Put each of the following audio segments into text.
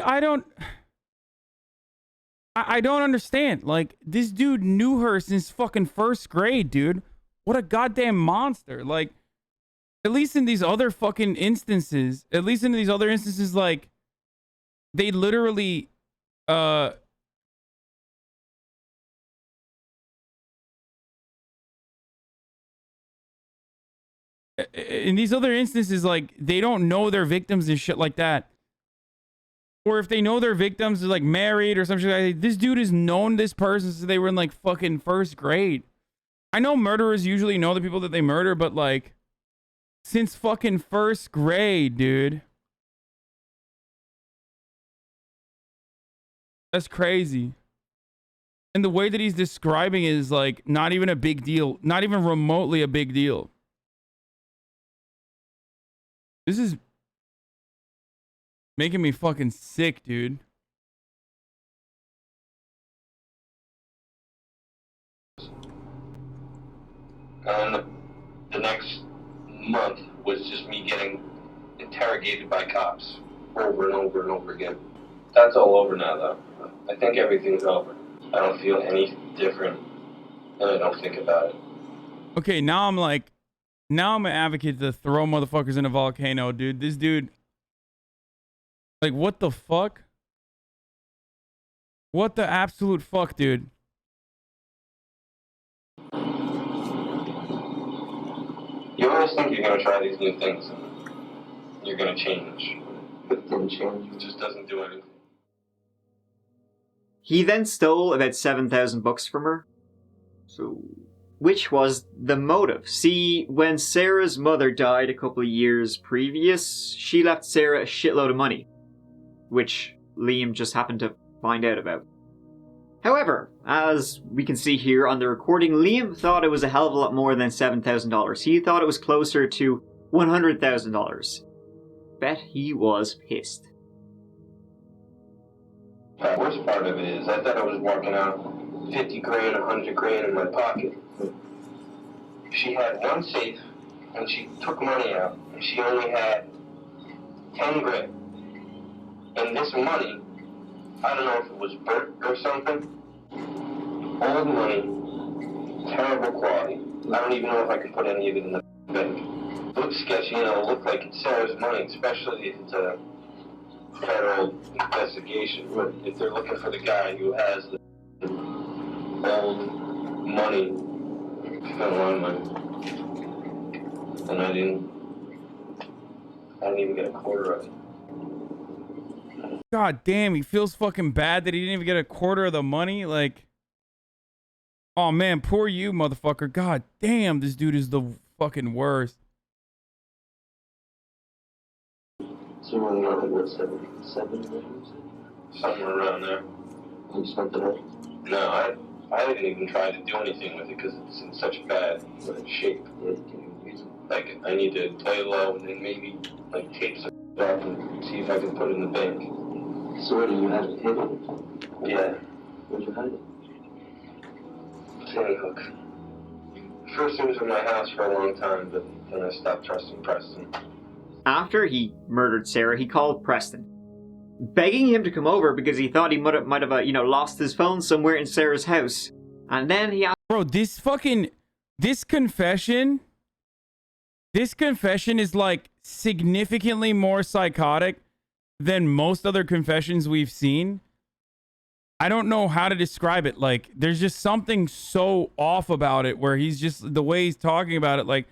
I don't I don't understand. Like, this dude knew her since fucking first grade, dude. What a goddamn monster. Like, at least in these other fucking instances, like, they literally, uh, in these other instances, like, they don't know their victims and shit like that. Or if they know their victims are like married or some shit like that, this dude has known this person since they were in like fucking first grade. I know murderers usually know the people that they murder, but like, since fucking first grade, dude. That's crazy. And the way that he's describing it is like not even a big deal, not even remotely a big deal. This is making me fucking sick, dude. And the next month was just me getting interrogated by cops over and over and over again. That's all over now, though. I think everything's over. I don't feel any different, and I don't think about it. Okay, now I'm an advocate to throw motherfuckers in a volcano, dude. This dude, like, what the fuck? What the absolute fuck, dude? You always think you're gonna try these new things, and you're gonna change. But it didn't change. It just doesn't do anything. He then stole about 7,000 bucks from her. So, which was the motive? See, when Sarah's mother died a couple of years previous, she left Sarah a shitload of money, which Liam just happened to find out about. However, as we can see here on the recording, Liam thought it was a hell of a lot more than $7,000. He thought it was closer to $100,000. Bet he was pissed. The worst part of it is, I thought I was walking out 50 grand, 100 grand in my pocket. She had one safe, and she took money out, and she only had 10 grand. And this money, I don't know if it was burnt or something. Old money, terrible quality. I don't even know if I can put any of it in the bank. It looks sketchy, you know, it looked like it's Sarah's money, especially if it's a federal investigation. But if they're looking for the guy who has the old money, spent a lot of money. And I didn't even get a quarter of it. God damn, he feels fucking bad that he didn't even get a quarter of the money. Like, oh man, poor you, motherfucker. God damn, this dude is the fucking worst. So you only got like what, seven million? Something around there. You spent the rest? No, I didn't even try to do anything with it because it's in such bad shape. Yeah, you can't even use it. Like, I need to play low and then maybe like tape some up and see if I can put it in the bank. So where do you have it hidden? Yeah. Where'd you hide it? Sandy Hook. First it was in my house for a long time, but then I stopped trusting Preston. After he murdered Sarah, he called Preston, begging him to come over because he thought he might have lost his phone somewhere in Sarah's house. And then he asked... Bro, this confession is like significantly more psychotic than most other confessions we've seen. I don't know how to describe it. Like, there's just something so off about it where he's just, the way he's talking about it, like,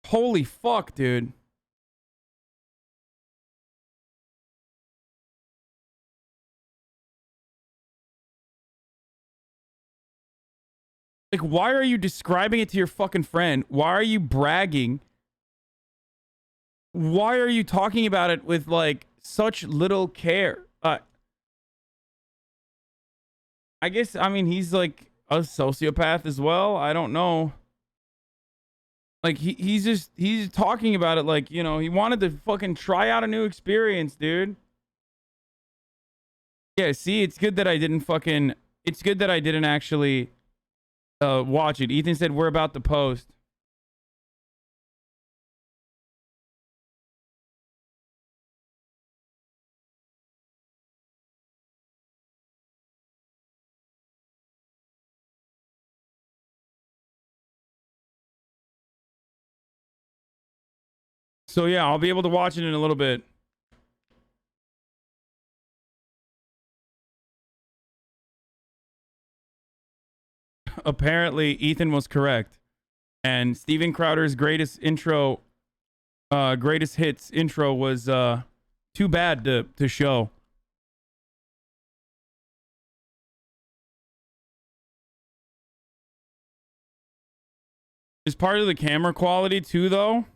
holy fuck, dude. Like, why are you describing it to your fucking friend? Why are you bragging? Why are you talking about it with, like, such little care? I guess, I mean, he's, like, a sociopath as well. I don't know. Like, he's talking about it like, you know, he wanted to fucking try out a new experience, dude. Yeah, see, it's good that I didn't actually watch it. Ethan said we're about to post. So yeah, I'll be able to watch it in a little bit. Apparently, Ethan was correct. And Steven Crowder's greatest hits intro was too bad to show. Is part of the camera quality too, though?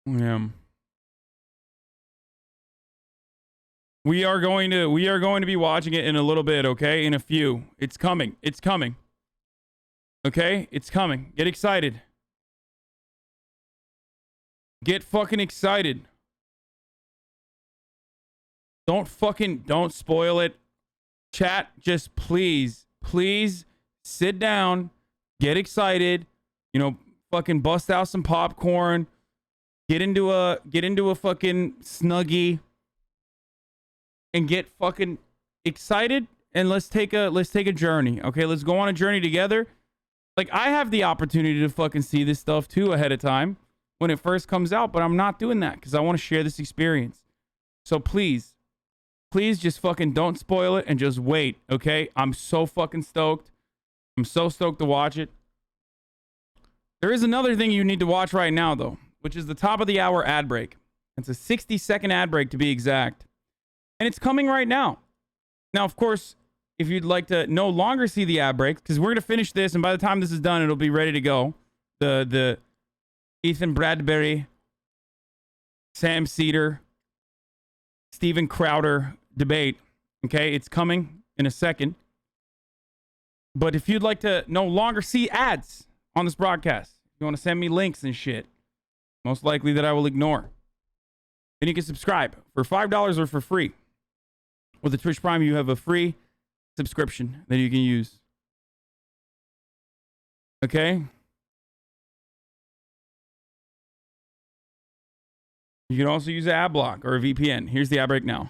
Yeah. We are going to be watching it in a little bit, okay? In a few. It's coming. It's coming. Okay? It's coming. Get excited. Get fucking excited. Don't spoil it. Chat, just please sit down, get excited, you know, fucking bust out some popcorn, get into a fucking Snuggie and get fucking excited, and let's take a journey. Okay, let's go on a journey together. Like, I have the opportunity to fucking see this stuff too ahead of time when it first comes out, but I'm not doing that because I want to share this experience. So please just fucking don't spoil it and just wait, okay? I'm so fucking stoked. I'm so stoked to watch it. There is another thing you need to watch right now, though, which is the top of the hour ad break. It's a 60-second ad break to be exact. And it's coming right now. Now, of course, if you'd like to no longer see the ad break, because we're going to finish this, and by the time this is done, it'll be ready to go. The Ethan Bradbury, Sam Seder, Steven Crowder debate. Okay, it's coming in a second. But if you'd like to no longer see ads on this broadcast, if you want to send me links and shit, most likely that I will ignore, then you can subscribe for $5 or for free. With the Twitch Prime, you have a free subscription that you can use. Okay? You can also use an ad block or a VPN. Here's the ad break now.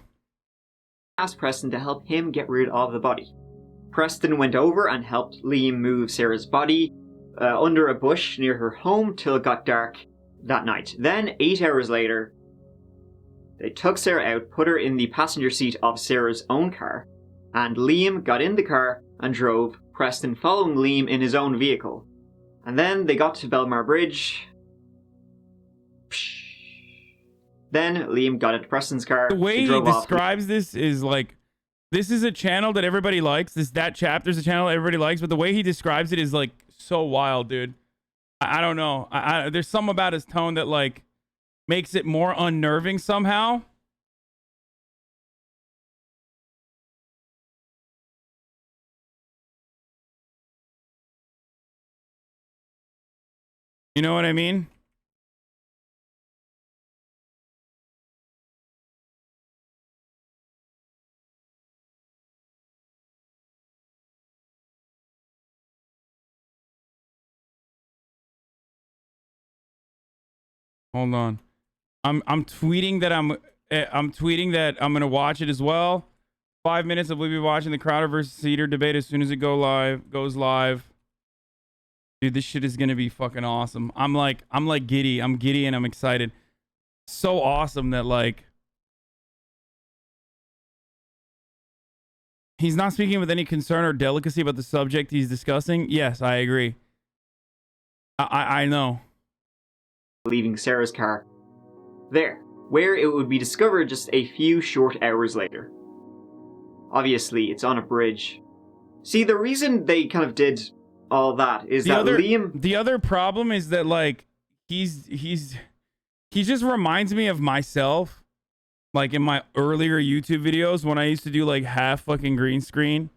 Asked Preston to help him get rid of the body. Preston went over and helped Liam move Sarah's body under a bush near her home till it got dark that night. Then, 8 hours later, they took Sarah out, put her in the passenger seat of Sarah's own car, and Liam got in the car and drove, Preston following Liam in his own vehicle. And then they got to Belmar Bridge. Then Liam got into Preston's car. The way he describes this is like, this is a channel that everybody likes. That chapter's a channel that everybody likes, but the way he describes it is like so wild, dude. I don't know. There's something about his tone that like makes it more unnerving somehow. You know what I mean? Hold on. I'm tweeting that I'm tweeting that I'm gonna watch it as well. 5 minutes of we'll be watching the Crowder versus Seder debate as soon as it goes live. Dude, this shit is gonna be fucking awesome. I'm like giddy. I'm giddy and I'm excited. So awesome that like he's not speaking with any concern or delicacy about the subject he's discussing. Yes, I agree. I know. Leaving Sarah's car there, where it would be discovered just a few short hours later. Obviously, it's on a bridge. See, the reason they kind of did all that is Liam... The other problem is that, like, he just reminds me of myself, like, in my earlier YouTube videos when I used to do, like, half fucking green screen,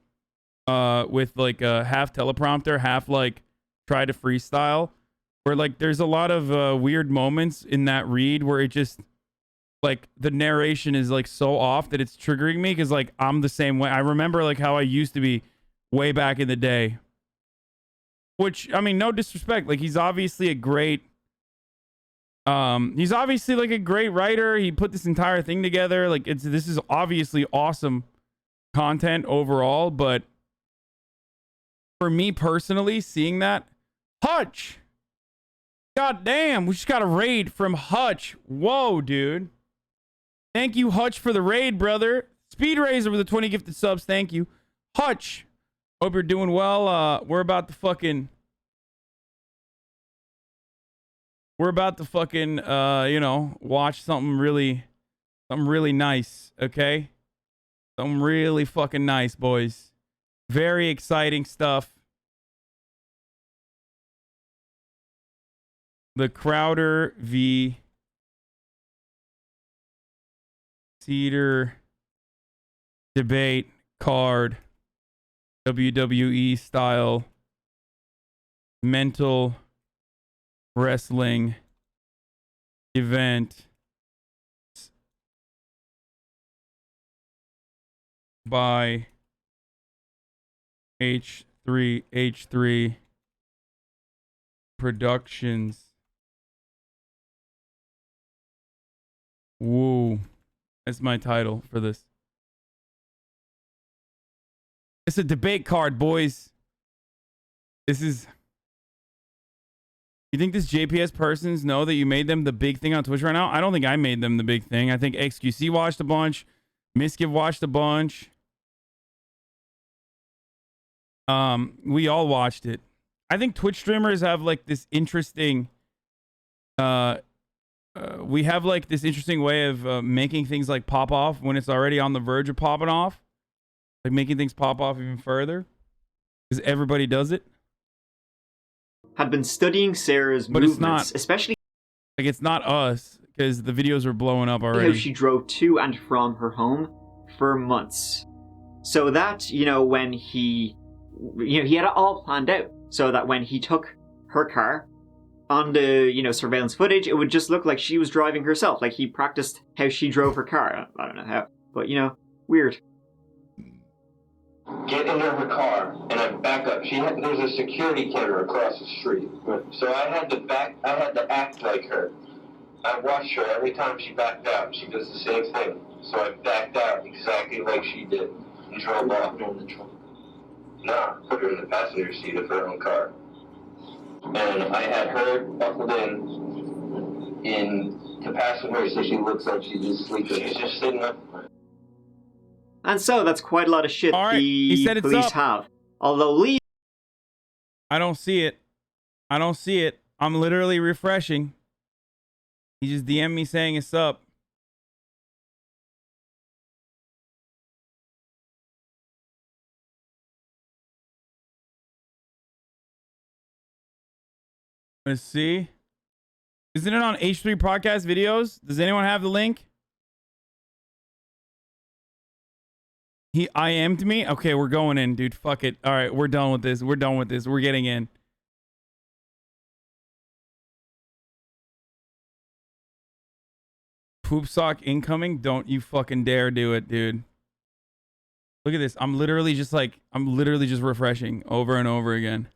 with, like, a half teleprompter, half, like, try to freestyle. Where, like, there's a lot of weird moments in that read where it just, like, the narration is, like, so off that it's triggering me because, like, I'm the same way. I remember, like, how I used to be way back in the day. Which, I mean, no disrespect. Like, he's obviously a great... he's obviously, like, a great writer. He put this entire thing together. Like, this is obviously awesome content overall, but for me personally, seeing that, Hutch, god damn, we just got a raid from Hutch. Whoa, dude. Thank you, Hutch, for the raid, brother. Speed Razor with the 20 gifted subs. Thank you. Hutch, hope you're doing well. We're about to fucking, you know, watch something really nice, okay? Something really fucking nice, boys. Very exciting stuff. The Crowder v. Seder debate card. WWE style mental wrestling event by H3 Productions. Woo. That's my title for this. It's a debate card, boys. This is... You think this JPS persons know that you made them the big thing on Twitch right now? I don't think I made them the big thing. I think XQC watched a bunch. Miskiv watched a bunch. We all watched it. I think Twitch streamers have like this interesting... we have like this interesting way of making things like pop off when it's already on the verge of popping off. Like making things pop off even further. Because everybody does it. Had been studying Sarah's but movements, it's not, especially like it's not us, because the videos were blowing up already. how she drove to and from her home for months. So that, you know, when he had it all planned out. So that when he took her car on the, you know, surveillance footage, it would just look like she was driving herself. Like he practiced how she drove her car. I don't know how, but you know, weird. Get into her car and I back up. There's a security camera across the street. So I had to act like her. I watched her every time she backed out. She does the same thing. So I backed out exactly like she did and drove off. Nah, put her in the passenger seat of her own car. And I had her buckled in the passenger so she looks like she's just sleeping. She's just sitting up. And so that's quite a lot of shit he said the it's police up. have. Although Lee... I don't see it. I'm literally refreshing. He just DM'd me saying it's up. Let's see. Isn't it on H3 podcast videos? Does anyone have the link? He IM'd me? Okay, we're going in, dude. Fuck it. All right, we're done with this. We're getting in. Poop sock incoming? Don't you fucking dare do it, dude. Look at this. I'm literally just refreshing over and over again.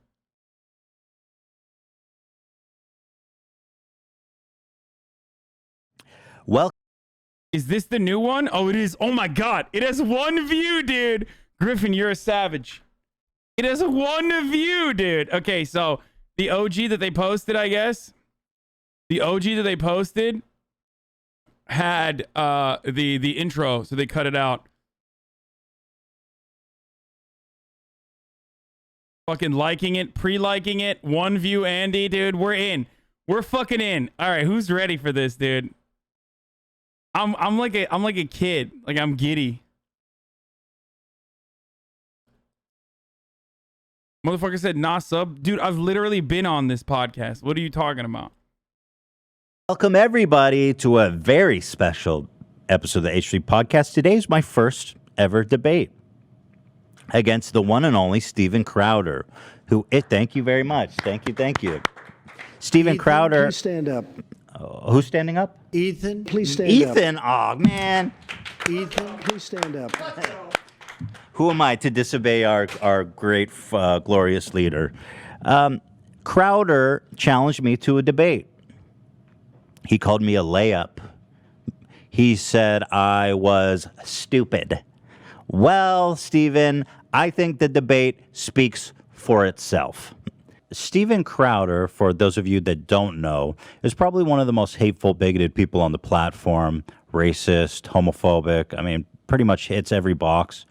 Well, is this the new one? Oh, it is. Oh my God. It has 1 view, dude. Griffin, you're a savage. It has 1 view, dude. Okay, so the OG that they posted, I guess. The OG that they posted had the intro, so they cut it out. Fucking liking it, pre-liking it. 1 view, Andy, dude. We're in. We're fucking in. All right, who's ready for this, dude? I'm like a kid. Like I'm giddy. Motherfucker said nah sub. Dude, I've literally been on this podcast. What are you talking about? welcome everybody to a very special episode of the H3 podcast. Today is my first ever debate against the one and only Steven Crowder, thank you very much. Thank you. Steven Crowder. Please stand up. Who's standing up? Ethan, please stand up. Ethan, oh man. Ethan, please stand up. Who am I to disobey our great, glorious leader? Crowder challenged me to a debate. He called me a layup. He said I was stupid. Well, Stephen, I think the debate speaks for itself. Steven Crowder, for those of you that don't know, is probably one of the most hateful, bigoted people on the platform. Racist, homophobic. I mean, pretty much hits every box.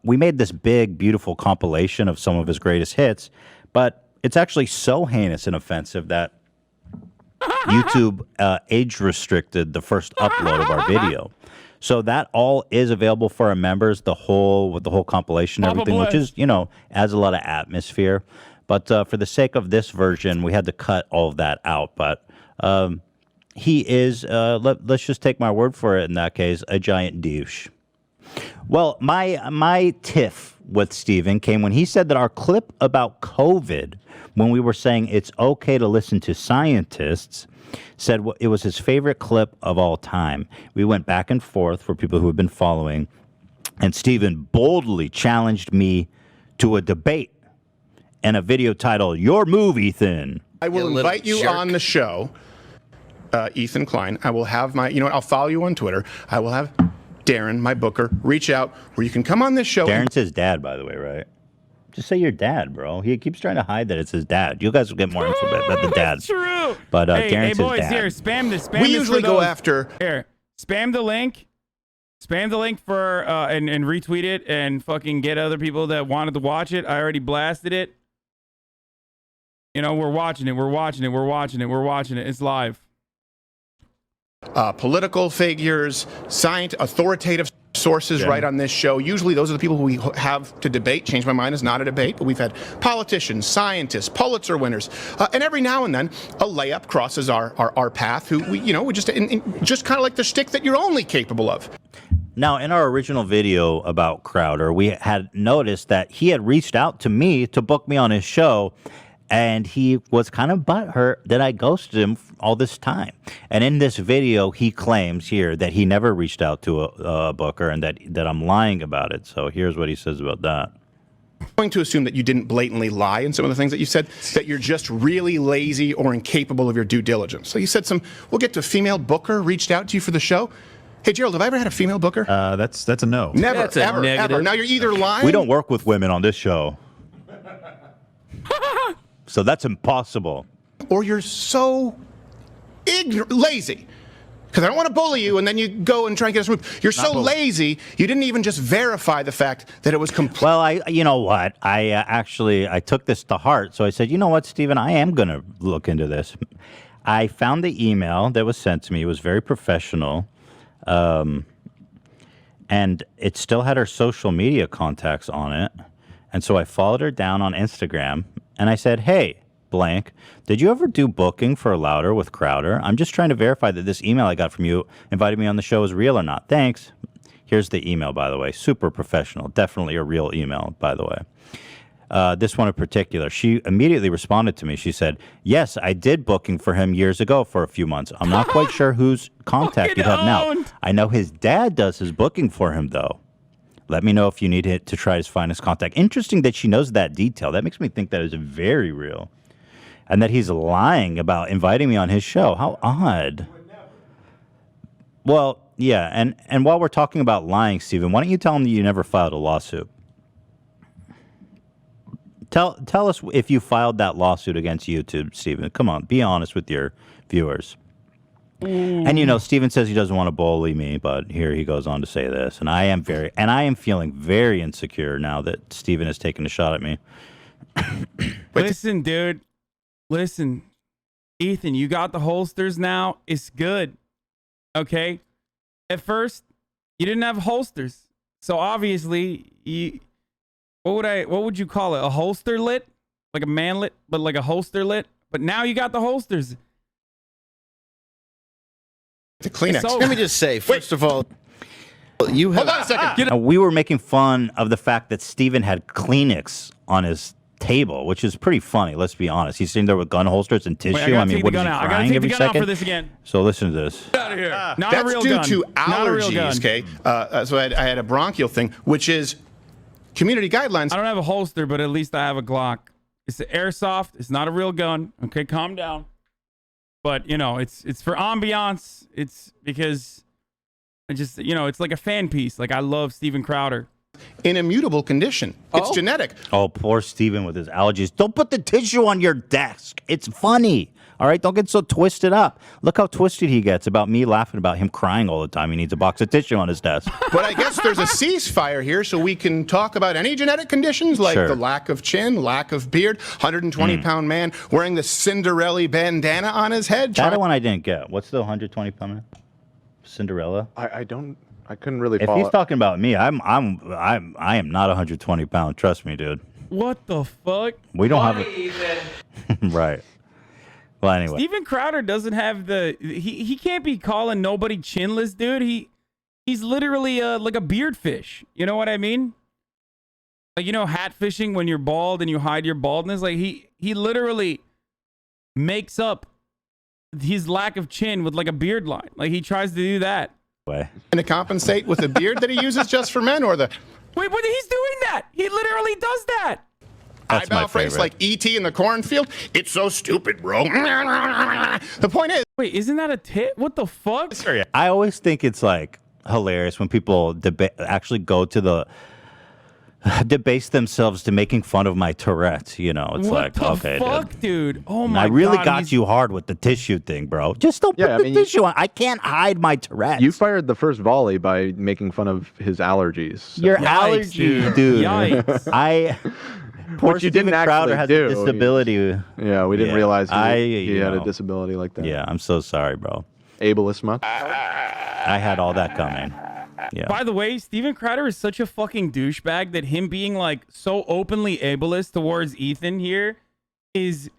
We made this big, beautiful compilation of some of his greatest hits, but it's actually so heinous and offensive that YouTube age restricted the first upload of our video. So that all is available for our members, with the whole compilation and everything, which is, adds a lot of atmosphere. But for the sake of this version, we had to cut all of that out. But he is, let's just take my word for it in that case, a giant douche. Well, my tiff with Steven came when he said that our clip about COVID, when we were saying it's okay to listen to scientists, said it was his favorite clip of all time. We went back and forth for people who have been following, and Steven boldly challenged me to a debate and a video titled, Your Move, Ethan. I will invite you on the show, Ethan Klein. I will have I'll follow you on Twitter. I will have Darren, my booker, reach out where you can come on this show. Darren's his dad, by the way, right? Just say your dad, bro. He keeps trying to hide that it's his dad. You guys will get more info about the dad. That's true. But hey, Darren's boys, his dad. here, spam this. We usually go after. Here, spam the link. Spam the link for and retweet it and fucking get other people that wanted to watch it. I already blasted it. We're watching it. We're watching it. We're watching it. We're watching it. It's live. Political figures, authoritative sources right on this show. Usually those are the people who we have to debate. Change My Mind is not a debate, but we've had politicians, scientists, Pulitzer winners, and every now and then a layup crosses our path who we just kind of like the shtick that you're only capable of. Now, in our original video about Crowder, we had noticed that he had reached out to me to book me on his show, and he was kind of butthurt that I ghosted him all this time. And in this video, he claims here that he never reached out to a booker and that I'm lying about it. So here's what he says about that. I'm going to assume that you didn't blatantly lie in some of the things that you said, that you're just really lazy or incapable of your due diligence. So you said we'll get to a female booker reached out to you for the show. Hey, Gerald, have I ever had a female booker? That's a no. Never, that's ever. Now you're either lying. We don't work with women on this show. So that's impossible. Or you're so lazy. Because I don't want to bully you, and then you go and try and get us removed. You're so lazy, you didn't even just verify the fact that it was complete. Well, you know what? I took this to heart. So I said, you know what, Stephen? I am going to look into this. I found the email that was sent to me. It was very professional. And it still had her social media contacts on it. And so I followed her down on Instagram, and I said, hey, blank, did you ever do booking for Louder with Crowder? I'm just trying to verify that this email I got from you inviting me on the show is real or not. Thanks. Here's the email, by the way. Super professional. Definitely a real email, by the way. This one in particular. She immediately responded to me. She said, yes, I did booking for him years ago for a few months. I'm not quite sure whose contact you have now. I know his dad does his booking for him, though. Let me know if you need it to try to find his contact. Interesting that she knows that detail. That makes me think that is very real. And that he's lying about inviting me on his show. How odd. Well, yeah, and while we're talking about lying, Stephen, why don't you tell him that you never filed a lawsuit? Tell us if you filed that lawsuit against YouTube, Stephen. Come on, be honest with your viewers. And Stephen says he doesn't want to bully me, but here he goes on to say this, and I am feeling very insecure now that Stephen has taken a shot at me. Listen, dude. Listen, Ethan, you got the holsters now. It's good. Okay? At first, you didn't have holsters. So obviously, what would you call it? A holster lit? Like a manlet, but like a holster lit? But now you got the holsters. The Kleenex. Let me just say, first of all, you have. Hold on a second. We were making fun of the fact that Stephen had Kleenex on his table, which is pretty funny. Let's be honest. He's sitting there with gun holsters and tissue. Wait, I mean, what is he crying every second? For this again. So listen to this. Get out of here. Not That's a real due gun. to Not a real gun. allergies, okay? So I had a bronchial thing, which is community guidelines. I don't have a holster, but at least I have a Glock. It's the airsoft. It's not a real gun. Okay, calm down. But it's for ambiance. It's because I just, it's like a fan piece. Like, I love Steven Crowder. in immutable condition. It's genetic. Oh, poor Steven with his allergies. Don't put the tissue on your desk. It's funny. All right, don't get so twisted up. Look how twisted he gets about me laughing about him crying all the time. He needs a box of tissue on his desk. But I guess there's a ceasefire here, so we can talk about any genetic conditions like Sure. the lack of chin, lack of beard, 120-pound man wearing the Cinderella bandana on his head. That one I didn't get. What's the 120-pound man? Cinderella? I couldn't really If follow. he's talking about me, I am not 120 pounds. Trust me, dude. What the fuck? We don't have it. Right. Well, anyway. Steven Crowder doesn't have he can't be calling nobody chinless, dude. He's literally like a beard fish. You know what I mean? Like, hat fishing when you're bald and you hide your baldness. Like he literally makes up his lack of chin with like a beard line. Like he tries to do that. And to compensate with the beard that he uses just for men, or the Wait, but he's doing that. He literally does that. That's my eyebrow phrase favorite. like E.T. in the cornfield. It's so stupid, bro. The point is, Wait, isn't that a tit? What the fuck? I always think it's like hilarious when people actually go to the debase themselves to making fun of my Tourette's. It's What like, the okay, fuck, dude? Oh And my I really God, got he's- you hard with the tissue thing, bro. Just don't Yeah, put I the mean, tissue on. I can't hide my Tourette's. You fired the first volley by making fun of his allergies. So. Your Yikes, allergy, dude. dude. Yikes. Poor Which you Steven didn't Crowder actually has a do. disability. Yeah, we didn't Yeah, realize he you had a know. disability like that. Yeah, I'm so sorry, bro. Ableist much? I had all that coming. Yeah. By the way, Steven Crowder is such a fucking douchebag that him being like so openly ableist towards Ethan here is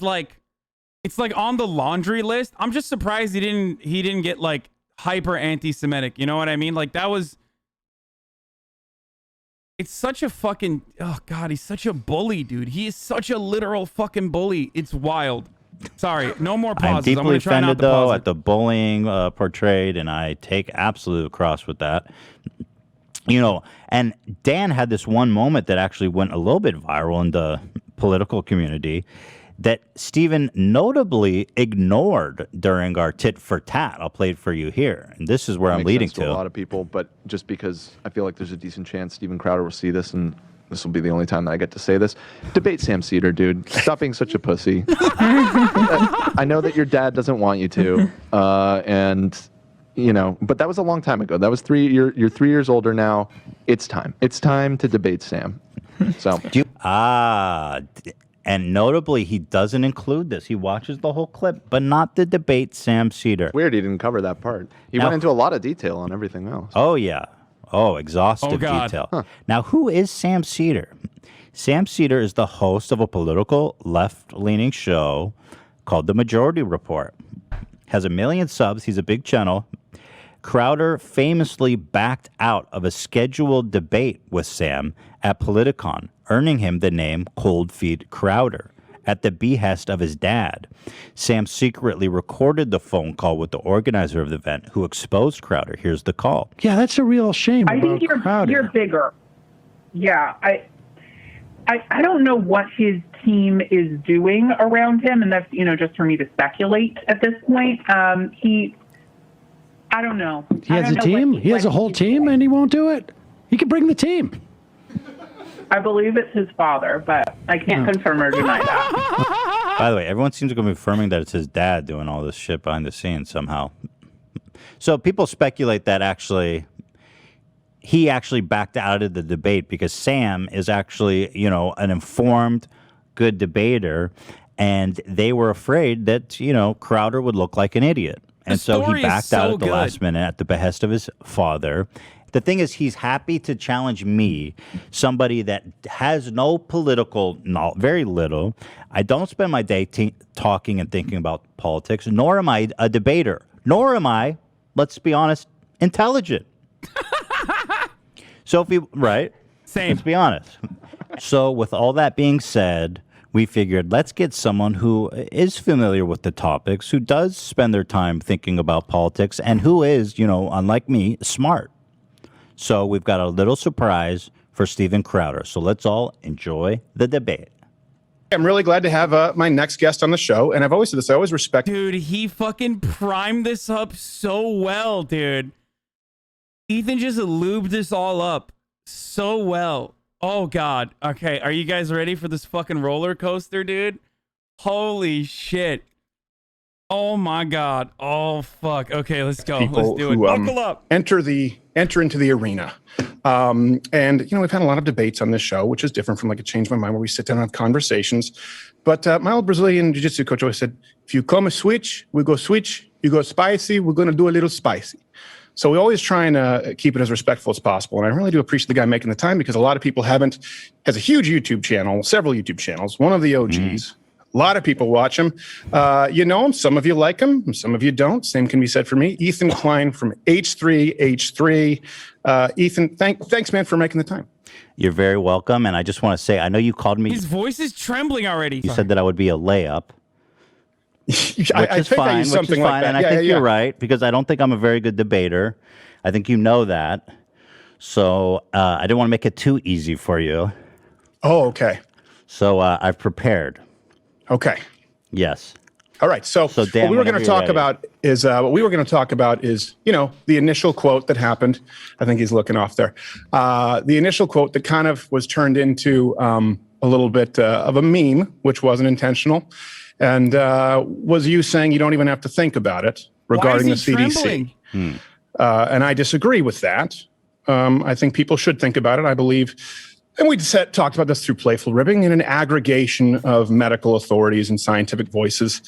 like, it's like on the laundry list. I'm just surprised he didn't get like hyper anti-Semitic. You know what I mean? Like it's such a fucking, oh God, he's such a bully, dude. He is such a literal fucking bully. It's wild. Sorry, no more I'm pauses. deeply gonna try not offended, to though, pause at it. the bullying portrayed, and I take absolute cross with that. And Dan had this one moment that actually went a little bit viral in the political community that Steven notably ignored during our tit for tat. I'll play it for you here. And this is where I'm Makes leading sense to a lot of people, but just because I feel like there's a decent chance Steven Crowder will see this, and this will be the only time that I get to say this. Debate Sam Seder, dude. Stop being such a pussy. I know that your dad doesn't want you to, but that was a long time ago. That was you're 3 years older now. It's time. It's time to debate Sam. So and notably, he doesn't include this. He watches the whole clip, but not the debate Sam Seder. weird he didn't cover that part. He Now- went into a lot of detail on everything else. Oh, yeah. Oh, exhaustive Oh, God. detail. Now, who is Sam Seder? Sam Seder is the host of a political left-leaning show called The Majority Report. Has 1 million subs. He's a big channel. Crowder famously backed out of a scheduled debate with Sam at Politicon, earning him the name Cold Feet Crowder at the behest of his dad. Sam secretly recorded the phone call with the organizer of the event, who exposed Crowder. Here's the call. Yeah, that's a real shame I about think Crowder. you're bigger. Yeah, I don't know what his team is doing around him, and that's just for me to speculate at this point. I don't know. He has a team? He has a whole team and he won't do it? He could bring the team. I believe it's his father, but I can't confirm or deny that. By the way, everyone seems to be confirming that it's his dad doing all this shit behind the scenes somehow. So people speculate that he actually backed out of the debate because Sam is actually, an informed, good debater, and they were afraid that, Crowder would look like an idiot. And so he story is backed out so at the good. last minute at the behest of his father. The thing is, he's happy to challenge me, somebody that has no political knowledge, very little. I don't spend my day talking and thinking about politics, nor am I a debater, nor am I, let's be honest, intelligent. So right? Same. Let's be honest. So with all that being said, we figured let's get someone who is familiar with the topics, who does spend their time thinking about politics, and who is, unlike me, smart. So we've got a little surprise for Steven Crowder. So let's all enjoy the debate. I'm really glad to have my next guest on the show, and I've always said this. I always respect Dude, he fucking primed this up so well, dude. Ethan just lubed this all up so well. Oh, God. Okay, are you guys ready for this fucking roller coaster, dude? Holy shit. Oh, my God. Oh, fuck. Okay, let's go. Let's do it. Buckle up. Enter into the arena. And, we've had a lot of debates on this show, which is different from like a Change My Mind where we sit down and have conversations. But my old Brazilian jiu-jitsu coach always said, if you come a switch, we go switch. You go spicy, we're going to do a little spicy. So we always try and keep it as respectful as possible. And I really do appreciate the guy making the time because a lot of people has a huge YouTube channel, several YouTube channels, one of the OGs. A lot of people watch him. You know him. Some of you like him. Some of you don't. Same can be said for me. Ethan Klein from H3H3. Ethan, thanks, man, for making the time. You're very welcome. And I just want to say, I know you called me. His voice is trembling already. You said that I would be a layup. I think I use something like that. And I think you're right, because I don't think I'm a very good debater. I think you know that. So I didn't want to make it too easy for you. Oh, okay. So I've prepared. Okay. Yes. All right. So Dan, what we were going to talk about is the initial quote that happened. I think he's looking off there. The initial quote that kind of was turned into a little bit of a meme, which wasn't intentional, and was you saying you don't even have to think about it regarding the CDC. And I disagree with that. I think people should think about it. I believe. And we talked about this through playful ribbing and an aggregation of medical authorities and scientific voices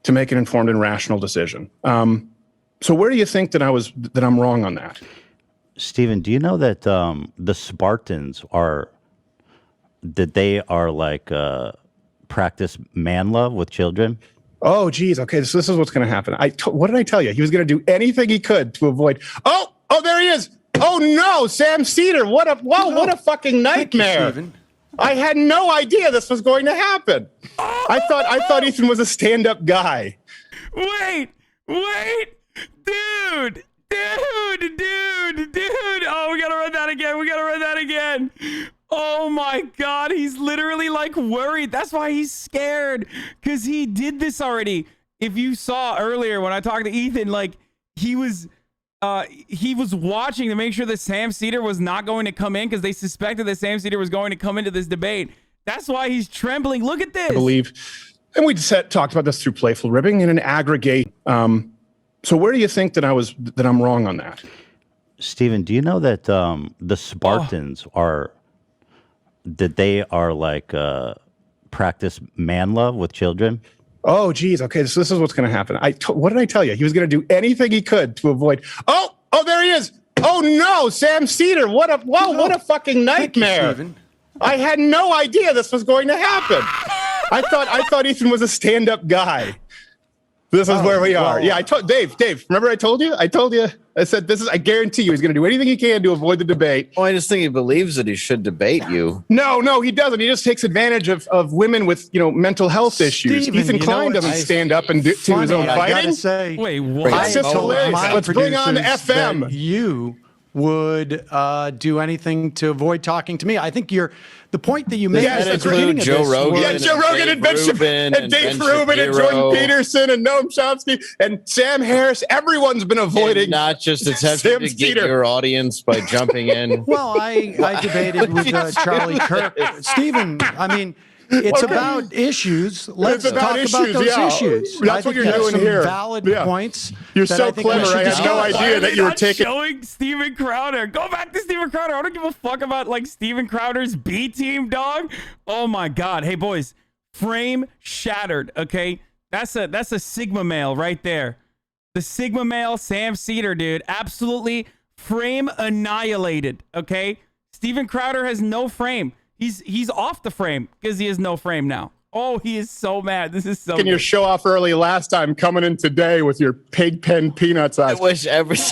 to make an informed and rational decision. So where do you think that I'm wrong on that? Stephen, do you know that the Spartans are like practice man love with children? Oh, geez. Okay, so this is what's going to happen. What did I tell you? He was going to do anything he could to avoid. Oh, there he is. Oh no, Sam Seder! What a fucking nightmare! You, I had no idea this was going to happen. I thought Ethan was a stand-up guy. Wait, dude! Oh, we gotta run that again. Oh my God, he's literally like worried. That's why he's scared, because he did this already. If you saw earlier when I talked to Ethan, like he was watching to make sure that Sam Seder was not going to come in because they suspected that Sam Seder was going to come into this debate. That's why he's trembling. Look at this. I believe, and we talked about this through playful ribbing and an aggregate. So where do you think that I'm wrong on that? Stephen, do you know that the Spartans are like practice man love with children? Oh, geez. Okay, so this is what's going to happen. What did I tell you? He was going to do anything he could to avoid. Oh, there he is. Oh no, Sam Seder! What a fucking nightmare! You, I had no idea this was going to happen. I thought Ethan was a stand-up guy. This is where we are. Yeah, I told Dave. Remember I told you? I said this is. I guarantee you, he's going to do anything he can to avoid the debate. Well, I just think he believes that he should debate you. No, he doesn't. He just takes advantage of women with mental health issues. Ethan Klein doesn't stand up and do his own fighting. I gotta say, wait, what? It's just hilarious. Let's bring on FM. You would do anything to avoid talking to me. I think the point that you made is include Joe Rogan. Yeah, Joe Rogan and Dave Rubin and Jordan Peterson and Noam Chomsky and Sam Harris. Everyone's been avoiding. And not just attempting to get your audience by jumping in. Well, I debated with Charlie Kirk. Stephen, I mean, it's about issues. Let's talk about those issues. That's what you're doing here. Valid points. You're so clever. I had no idea that you were taking. Showing Steven Crowder. Go back to Steven Crowder. I don't give a fuck about like Steven Crowder's B team, dog. Oh my God. Hey boys, frame shattered. Okay, that's a Sigma male right there. The Sigma male Sam Seder, dude. Absolutely frame annihilated. Okay, Steven Crowder has no frame. He's off the frame because he has no frame now. Oh, he is so mad. This is so. Taking your show off early last time, coming in today with your pig pen peanuts eyes. I wish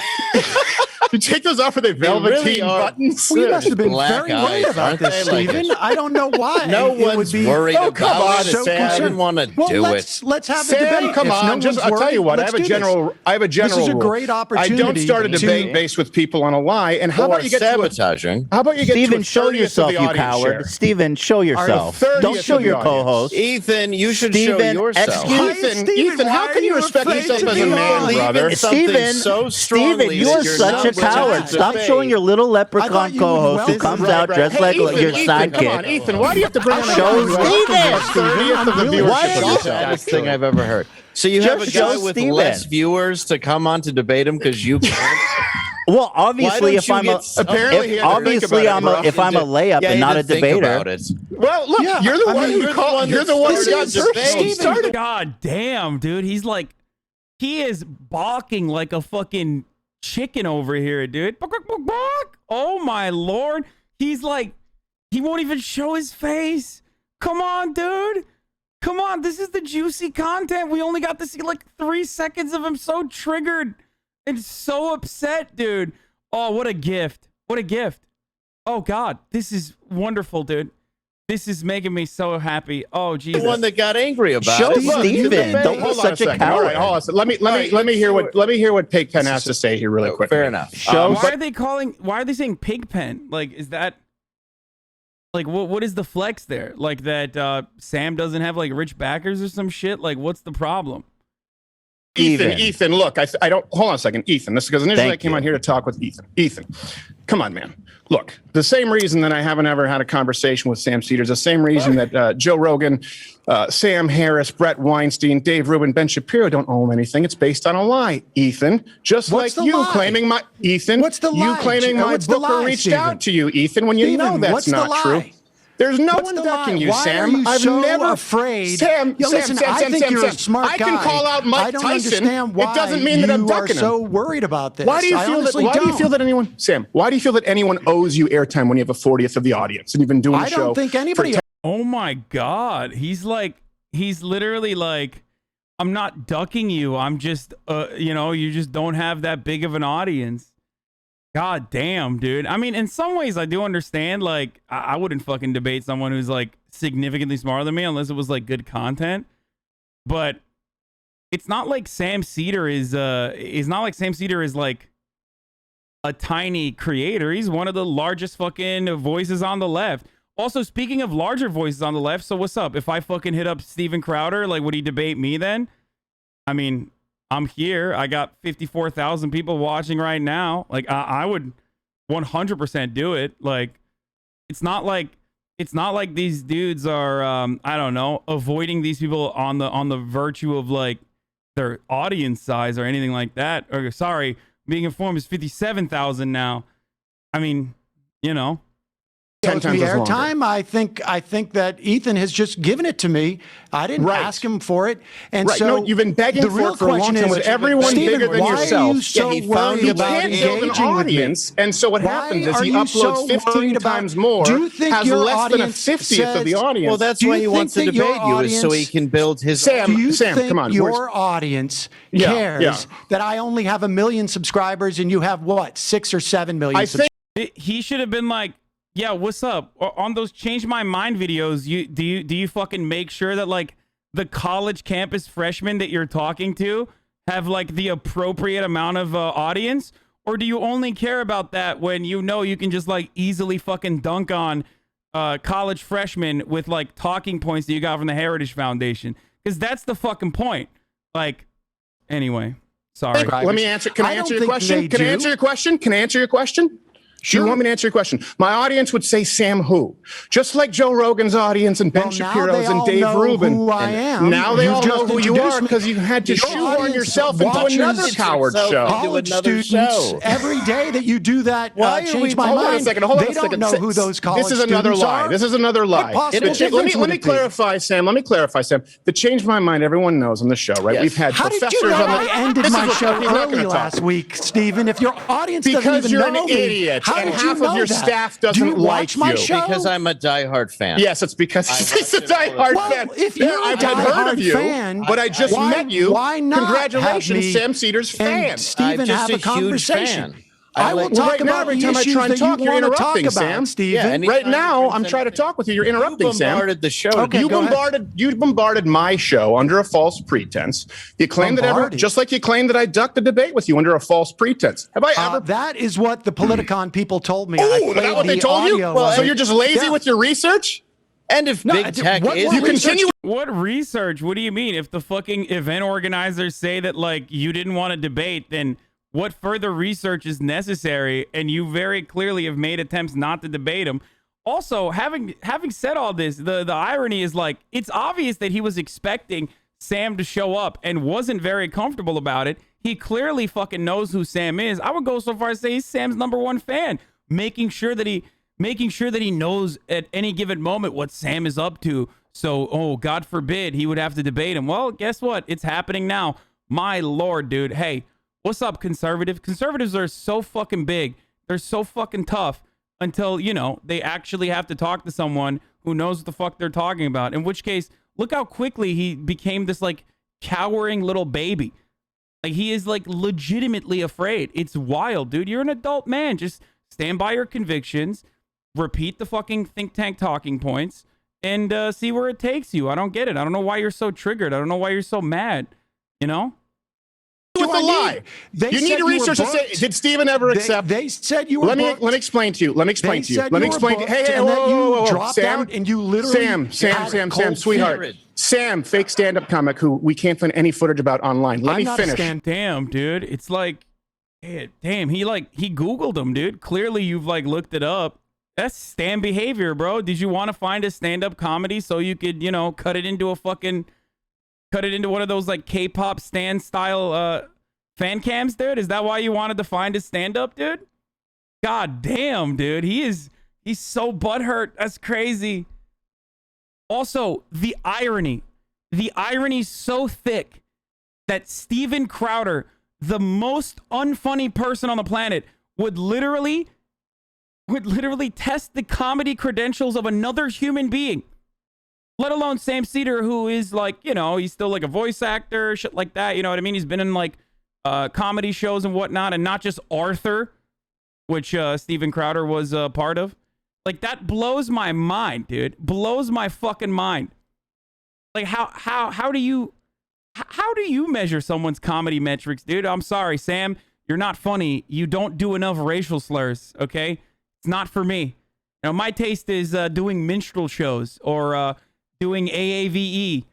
You take those off with the velveteen buttons. We must have been very worried about this, Stephen. I don't know why. No one's worried about it. I didn't want to do it. Let's have a debate. Come on, I'll tell you what. I have a general. This is a great opportunity. I don't start a debate based with people on a lie. And how about you get sabotaging? How about you get Stephen? Show yourself, you coward. Stephen, show yourself. Don't show your co-host. Ethan, you should show yourself. Ethan, how can you respect yourself as a man, brother? Stephen, you are such a coward. Stop showing your little leprechaun co-host who comes out dressed like your sidekick. Come on, Ethan, why do you have to bring on a Show guy who has Steven. 30th of the viewership? Why That's are you- the saddest thing I've ever heard. So you have a guy with less viewers to come on to debate him because you can't? Well, obviously, if I'm a layup and not a debater. Well, look, you're the one who called. You're the one who got Steven, God damn, dude. He's like, he is balking like a fucking chicken over here, dude. Oh my lord. He's like, he won't even show his face. Come on, dude. Come on. This is the juicy content. We only got to see like 3 seconds of him so triggered and so upset, dude. Oh, what a gift. What a gift. Oh God. This is wonderful, dude. This is making me so happy. Oh Jesus! The one that got angry about Show it. Steven. Don't be such a coward. All right, hold on. Let me hear what Pigpen has to say here really quick. Fair enough. Why are they saying Pigpen? Like, is that like what is the flex there? Like that Sam doesn't have like rich backers or some shit? Like, what's the problem? Ethan, look, I don't, hold on a second, Ethan, this is because initially I came on here to talk with Ethan, come on, man. Look, the same reason that I haven't ever had a conversation with Sam Seder is the same reason that Joe Rogan, Sam Harris, Brett Weinstein, Dave Rubin, Ben Shapiro don't own anything. It's based on a lie, Ethan. Just like you claiming my, Ethan, you claiming my booker reached out to you, Ethan, when you know that's not true. There's no one ducking you, Sam. I've never afraid. Sam, I think you're a smart guy. I can call out Mike Tyson. Understand why it doesn't mean that I'm ducking him. So worried about this. Why do you feel that? Why do you feel that anyone, Sam? Why do you feel that anyone owes you airtime when you have a 40th of the audience and you've been doing the show? I don't think anybody. Oh my God, he's literally like, I'm not ducking you. I'm just, you just don't have that big of an audience. God damn, dude. I mean, in some ways, I do understand. Like, I wouldn't fucking debate someone who's like significantly smarter than me unless it was like good content. But it's not like Sam Seder is like a tiny creator. He's one of the largest fucking voices on the left. Also, speaking of larger voices on the left, so what's up? If I fucking hit up Steven Crowder, like, would he debate me then? I mean, I'm here. I got 54,000 people watching right now. Like, I would 100% do it. Like, it's not like these dudes are, I don't know, avoiding these people on the virtue of like their audience size or anything like that. Or sorry, being informed is 57,000 now. I mean, 10 times airtime. I think that Ethan has just given it to me. I didn't ask him for it, and so no, you've been begging for it for a long time with everyone bigger than yourself. He can't build an audience, and so what happens is he uploads 15 times more. Do you think has your less than a audience 50th of the audience? Well, that's why he wants to debate you, is so he can build his. Sam, come on. Your audience cares that I only have 1 million subscribers and you have what, 6 or 7 million? He should have been like, yeah, what's up? On those Change My Mind videos, do you fucking make sure that like the college campus freshmen that you're talking to have like the appropriate amount of audience? Or do you only care about that when you can just like easily fucking dunk on college freshmen with like talking points that you got from the Heritage Foundation? Because that's the fucking point. Like, anyway, sorry. Let me answer. Can I answer your question? Can I answer your question? Sure. You want me to answer your question? My audience would say Sam who? Just like Joe Rogan's audience and Ben Shapiro's and Dave Rubin. Who I am. Now they all know who you are because you had to shoehorn yourself into another coward show. College students, every day that you do that, Change My Mind, they don't know who those college students are. This is another lie. Let me clarify, Sam. The Change My Mind, everyone knows on the show, right? We've had professors on the... How did you know I ended my show early last week, Stephen? If your audience doesn't even know me... Because you're an idiot. And half of your staff doesn't like you. Because I'm a diehard fan. Yes, it's because he's a diehard fan. If you're a diehard fan, but I just met you. Why not? Congratulations, Sam Seder's fan. Stephen, have a conversation. I will talk about every time I try and talk, you're interrupting, Sam. Stephen. Right now, I'm trying to talk with you. You're interrupting, Sam. You bombarded the show. Okay, you bombarded my show under a false pretense. You claimed just like you claimed that I ducked the debate with you under a false pretense. Have I ever? That is what the Politicon people told me. Oh, is that what they told you? So you're just lazy with your research? And if big tech is... You continue... What research? What do you mean? If the fucking event organizers say that like you didn't want to debate, then what further research is necessary, and you very clearly have made attempts not to debate him. Also, having said all this, the irony is like, it's obvious that he was expecting Sam to show up and wasn't very comfortable about it. He clearly fucking knows who Sam is. I would go so far as to say he's Sam's #1 fan, making sure that he knows at any given moment what Sam is up to. So, oh, God forbid he would have to debate him. Well, guess what? It's happening now. My Lord, dude. Hey, what's up, conservative? Conservatives are so fucking big. They're so fucking tough until, you know, they actually have to talk to someone who knows what the fuck they're talking about. In which case, look how quickly he became this, like, cowering little baby. Like, he is, like, legitimately afraid. It's wild, dude. You're an adult man. Just stand by your convictions, repeat the fucking think tank talking points, and see where it takes you. I don't get it. I don't know why you're so triggered. I don't know why you're so mad, you know? With the lie. You need to research and say, did Stephen ever accept? They said you were Let me explain to you. Let me explain to you. Let me explain to you. Hey, whoa, dropped Sam, out and you literally Sam, sweetheart. Sam, fake stand-up comic who we can't find any footage about online. Let me finish. Damn, dude. It's like, damn, he Googled him, dude. Clearly you've like looked it up. That's Stan behavior, bro. Did you want to find a stand-up comedy so you could, you know, cut it into one of those like K-pop Stan style fan cams, dude? Is that why you wanted to find his stand-up, dude? God damn, dude. He's so butthurt. That's crazy. Also, the irony's so thick that Steven Crowder, the most unfunny person on the planet, would literally test the comedy credentials of another human being. Let alone Sam Seder, who is like, you know, he's still like a voice actor, shit like that. You know what I mean? He's been in like comedy shows and whatnot, and not just Arthur, which Steven Crowder was a part of. Like, that blows my mind, dude. Blows my fucking mind. Like, how do you measure someone's comedy metrics, dude? I'm sorry, Sam. You're not funny. You don't do enough racial slurs, okay? It's not for me. You know, my taste is doing minstrel shows or doing AAVE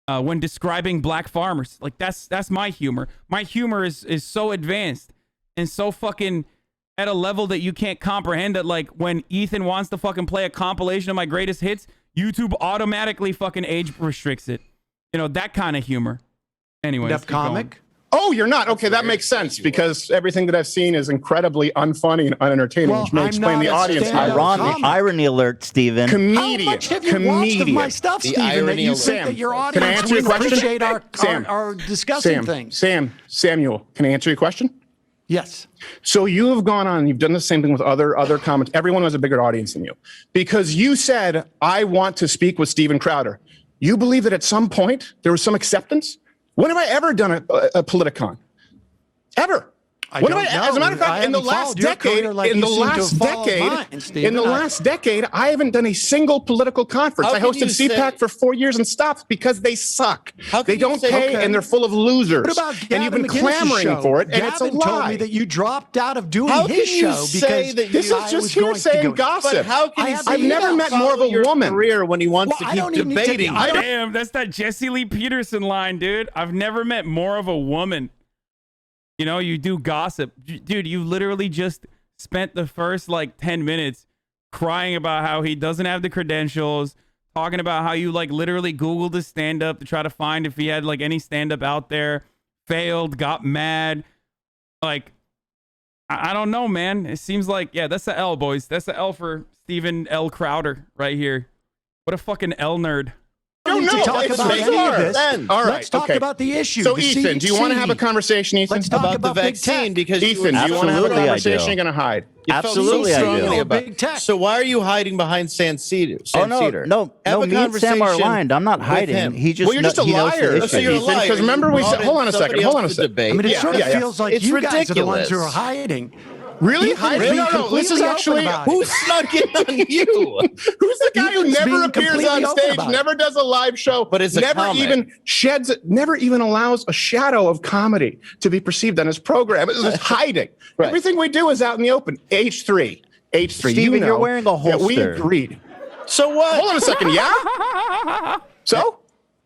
when describing black farmers. Like, that's my humor. My humor is so advanced and so fucking at a level that you can't comprehend, that like when Ethan wants to fucking play a compilation of my greatest hits, YouTube automatically fucking age restricts it. You know, that kind of humor. Anyway, comic. Oh, you're not? Okay, that makes sense because everything that I've seen is incredibly unfunny and unentertaining, which may explain the audience. Irony alert, Stephen. Comedian. How much have you watched of my stuff, Stephen, that you think that your audience can I answer your question? Appreciate our discussing things? Samuel, can I answer your question? Yes. So you have gone on, you've done the same thing with other comments. Everyone has a bigger audience than you because you said, I want to speak with Steven Crowder. You believe that at some point there was some acceptance? When have I ever done a Politicon? Ever? As a matter of fact, in the last decade, I haven't done a single political conference. I hosted CPAC for 4 years and stopped because they suck. They don't pay and they're full of losers. What about Gavin and you've been McInnes's clamoring for it, and it's a lie. Told me that you dropped out of doing his show because this is just hearsay and gossip. But how can I've never met more of a woman. Career when he wants to keep debating. Damn, that's that Jesse Lee Peterson line, dude. I've never met more of a woman. You know, you do gossip. Dude, you literally just spent the first, like, 10 minutes crying about how he doesn't have the credentials, talking about how you, like, literally Googled his stand-up to try to find if he had, like, any stand-up out there, failed, got mad. Like, I don't know, man. It seems like, yeah, that's the L, boys. That's the L for Steven L. Crowder right here. What a fucking L nerd. Let's talk about the issue. So, Ethan, do you want to have a conversation, Ethan? Let's talk about the vaccine because Ethan, do you want to have a conversation? You're going to hide. Absolutely, I do. So why are you hiding behind Sam Seder? No, me and Sam are aligned. I'm not hiding. He just you're just a liar. So you're a liar. Because remember we said, hold on a second. I mean, it sort of feels like you guys are the ones who are hiding. Really? No. This is actually who snuck in on you? Who's the guy who never appears on stage, never does a live show, but is never even allows a shadow of comedy to be perceived on his program? It's just hiding. Right. Everything we do is out in the open. H3. Steven, you're wearing a holster. We agreed. So what? Hold on a second. Yeah. So.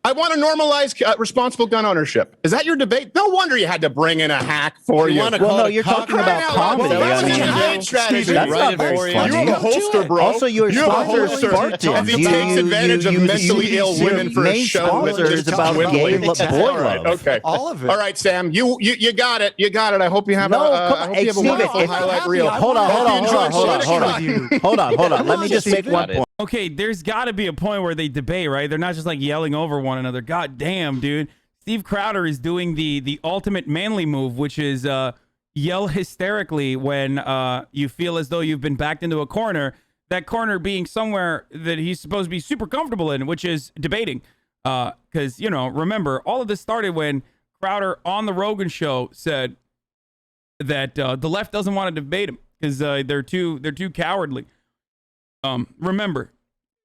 I want to normalize responsible gun ownership. Is that your debate? No wonder you had to bring in a hack for you. Well, no, you're talking about comedy. That's I your mean, debate strategy. that's not very funny. You have a holster, bro. Also, your you have a sponsor is holster Spartans. that takes advantage of mentally ill women for a main show with sponsor just is about gay boy love. Okay. All of it. All right, Sam. You got it. You got it. I hope you have a wonderful highlight reel. Hold on. Let me just make one point. Okay, there's got to be a point where they debate, right? They're not just like yelling over one another. God damn, dude. Steve Crowder is doing the ultimate manly move, which is yell hysterically when you feel as though you've been backed into a corner. That corner being somewhere that he's supposed to be super comfortable in, which is debating. Because, remember, all of this started when Crowder on the Rogan show said that the left doesn't want to debate him because they're too cowardly. Remember,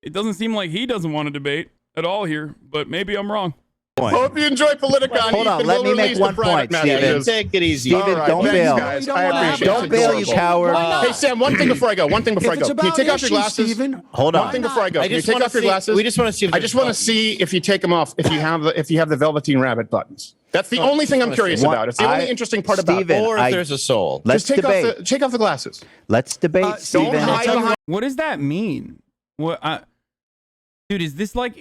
it doesn't seem like he doesn't want to debate at all here, but maybe I'm wrong. Hope you enjoy Politicon. Hold on, let me make one point, Steven. Take it easy. Steven, don't bail. Guys. I appreciate it. Don't bail, you coward. Hey, Sam, one thing before I go. Can you take off your glasses? Hold on. One thing before I go. Can you take off your glasses? We just want to see. I just want to see if you take them off. If you have the Velveteen Rabbit buttons. That's the only thing I'm curious about. It's the only interesting part about it. Or if there's a soul. Let's Just debate. take off the glasses. Let's debate, Steven. Don't hide behind. What does that mean? What? Dude, is this like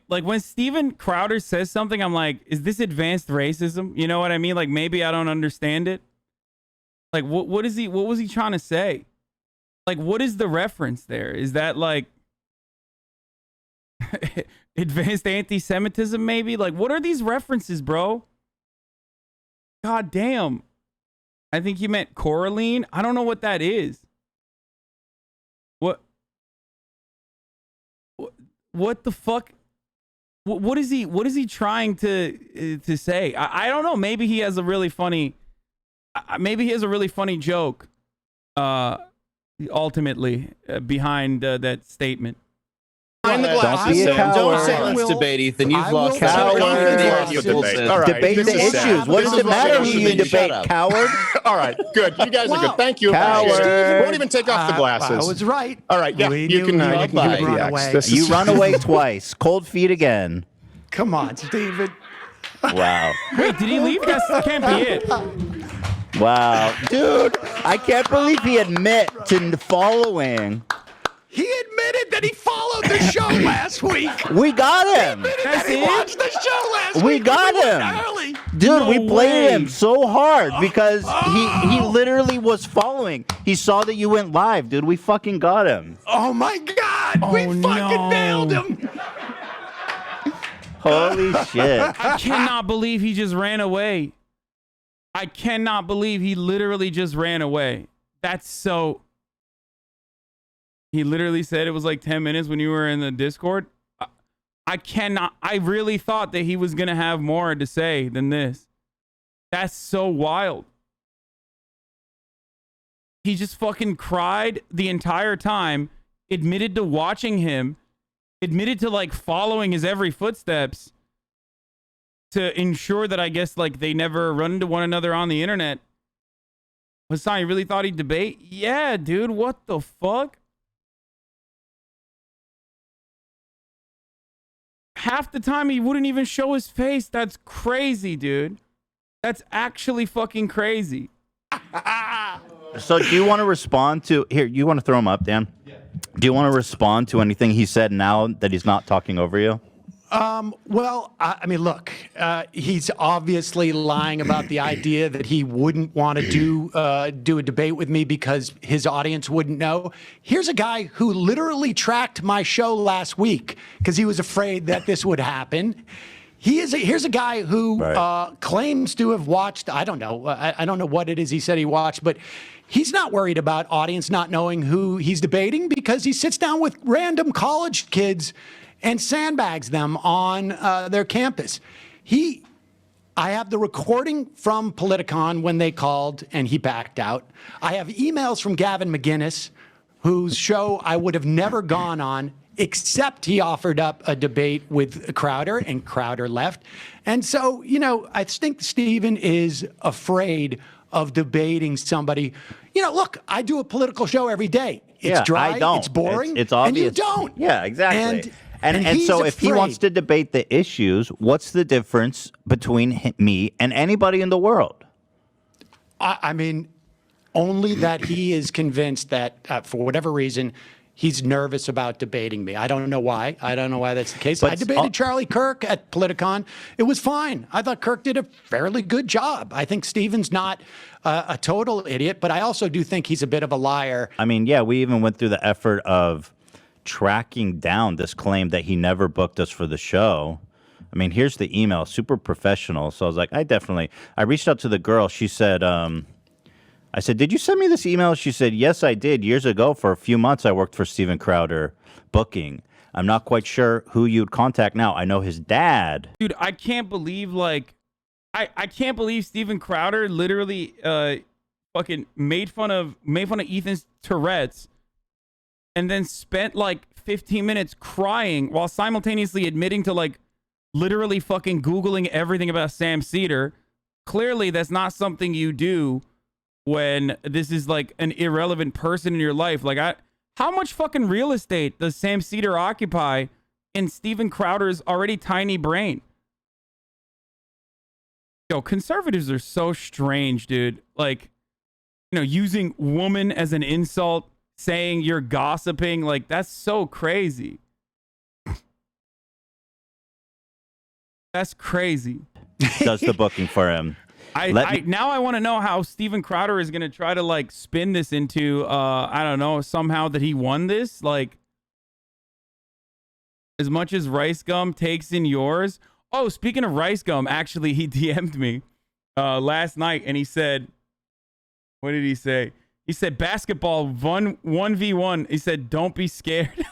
like when Steven Crowder says something, I'm like, is this advanced racism? You know what I mean? Like maybe I don't understand it. Like what was he trying to say? Like what is the reference there? Is that like advanced anti-Semitism maybe? Like what are these references, bro? God damn. I think he meant Coraline. I don't know what that is. What the fuck? What is he trying to say? I don't know. Maybe he has a really funny joke. Ultimately, behind that statement. Behind the Don't be a coward. Don't say let's debate, Ethan. You've lost. Coward. All right, Debate the issues. What does it matter who you debate, coward? All right, good. You guys are good. Thank you. Coward. Won't even take off the glasses. I was right. All right, yeah, you can run away. You run away twice. Cold feet again. Come on, Steven. Wow. Wait, did he leave? That can't be it. Wow. Dude, I can't believe he admit to following. He admitted that he followed the show last week. We got him. He watched the show last week. We got him. Early. Dude, No we played way. him so hard because he literally was following. He saw that you went live, dude. We fucking got him. Oh my God. We fucking nailed him. Holy shit. I cannot believe he just ran away. I cannot believe he literally just ran away. That's so... He literally said it was like 10 minutes when you were in the Discord. I cannot... I really thought that he was going to have more to say than this. That's so wild. He just fucking cried the entire time, admitted to watching him, admitted to like following his every footsteps to ensure that I guess like they never run into one another on the internet. Hassan, you really thought he'd debate? Yeah, dude, what the fuck? Half the time he wouldn't even show his face. That's crazy, dude. That's actually fucking crazy. So do you want to respond to... Here, you want to throw him up, Dan? Yeah. Do you want to respond to anything he said now that he's not talking over you? Well, I mean, look, he's obviously lying about the idea that he wouldn't want to do a debate with me because his audience wouldn't know. Here's a guy who literally tracked my show last week because he was afraid that this would happen. Here's a guy who claims to have watched, I don't know what it is he said he watched, but he's not worried about audience not knowing who he's debating because he sits down with random college kids and sandbags them on their campus. I have the recording from Politicon when they called and he backed out. I have emails from Gavin McGinnis, whose show I would have never gone on, except he offered up a debate with Crowder, and Crowder left. And so, I think Steven is afraid of debating somebody. Look, I do a political show every day. It's dry, I don't. it's boring, it's obvious. and you don't. Yeah, exactly. And so if he wants to debate the issues, what's the difference between me and anybody in the world? I mean, only that he is convinced that for whatever reason, he's nervous about debating me. I don't know why. I don't know why that's the case. I debated Charlie Kirk at Politicon. It was fine. I thought Kirk did a fairly good job. I think Steven's not a total idiot, but I also do think he's a bit of a liar. I mean, yeah, we even went through the effort of tracking down this claim that he never booked us for the show. I mean, here's the email, super professional. So I was like, I reached out to the girl. She said, I said, did you send me this email? She said, yes, I did. Years ago, for a few months, I worked for Steven Crowder booking. I'm not quite sure who you'd contact now. I know his dad. Dude, I can't believe, I can't believe Steven Crowder literally fucking made fun of Ethan's Tourette's and then spent 15 minutes crying while simultaneously admitting to literally fucking Googling everything about Sam Seder. Clearly, that's not something you do when this is an irrelevant person in your life. How much fucking real estate does Sam Seder occupy in Steven Crowder's already tiny brain? Yo, conservatives are so strange, dude. Using woman as an insult, saying you're gossiping, that's so crazy. That's crazy. Does the booking for him. Now I want to know how Steven Crowder is going to try to spin this into, I don't know, somehow that he won this. As much as Rice Gum takes in yours. Oh, speaking of Rice Gum, actually, he DM'd me last night and he said, what did he say? He said, basketball 1v1. He said, don't be scared.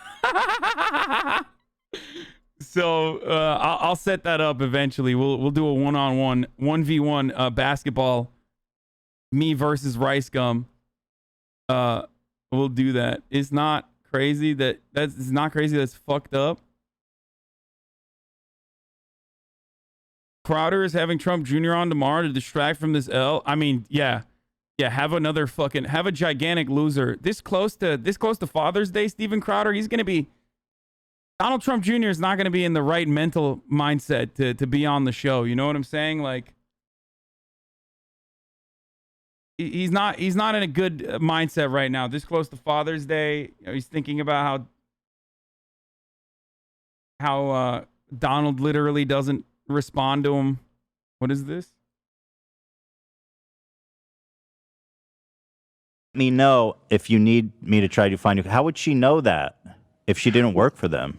So I'll set that up eventually. We'll do a 1-on-1 1v1 basketball, me versus Rice Gum. We'll do that. It's not crazy that's not crazy. That's fucked up. Crowder is having Trump Jr. on tomorrow to distract from this L. I mean, yeah. Have a gigantic loser this close to Father's Day. Steven Crowder, he's gonna be. Donald Trump Jr. is not going to be in the right mental mindset to be on the show. You know what I'm saying? He's not in a good mindset right now. This close to Father's Day, he's thinking about how Donald literally doesn't respond to him. What is this? Let me know if you need me to try to find you. How would she know that if she didn't work for them?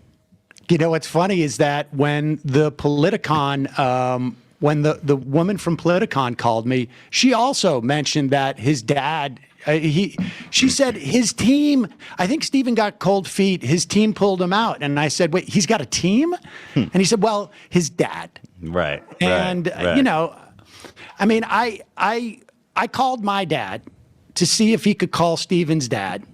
You know, what's funny is that when the Politicon, when the woman from Politicon called me, she also mentioned that his dad, she said his team, I think Steven got cold feet, his team pulled him out. And I said, wait, he's got a team? And he said, well, his dad. Right. And, right. I mean, I called my dad to see if he could call Steven's dad,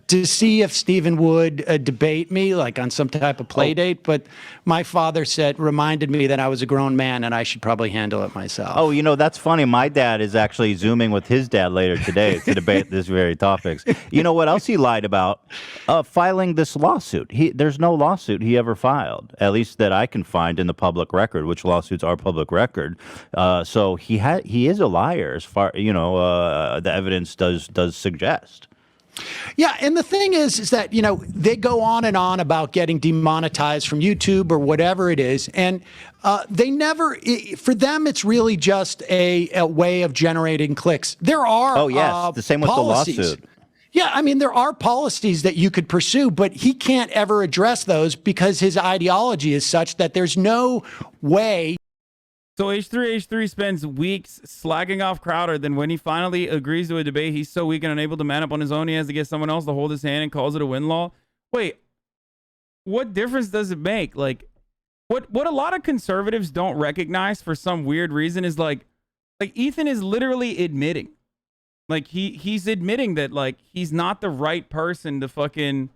to see if Steven would debate me on some type of play date. But my father reminded me that I was a grown man and I should probably handle it myself. Oh, that's funny. My dad is actually Zooming with his dad later today to debate this very topics. You know what else he lied about? Filing this lawsuit. There's no lawsuit he ever filed, at least that I can find in the public record, which lawsuits are public record. So he is a liar as far, the evidence does suggest. Yeah, and the thing is that, they go on and on about getting demonetized from YouTube or whatever it is, and they never, for them, it's really just a way of generating clicks. There are the same with policies. The lawsuit. Yeah, I mean, there are policies that you could pursue, but he can't ever address those because his ideology is such that there's no way. So H3 spends weeks slacking off Crowder. Then when he finally agrees to a debate, he's so weak and unable to man up on his own, he has to get someone else to hold his hand and calls it a win-law. Wait, what difference does it make? What a lot of conservatives don't recognize for some weird reason is Ethan is literally admitting, he's admitting that he's not the right person to fucking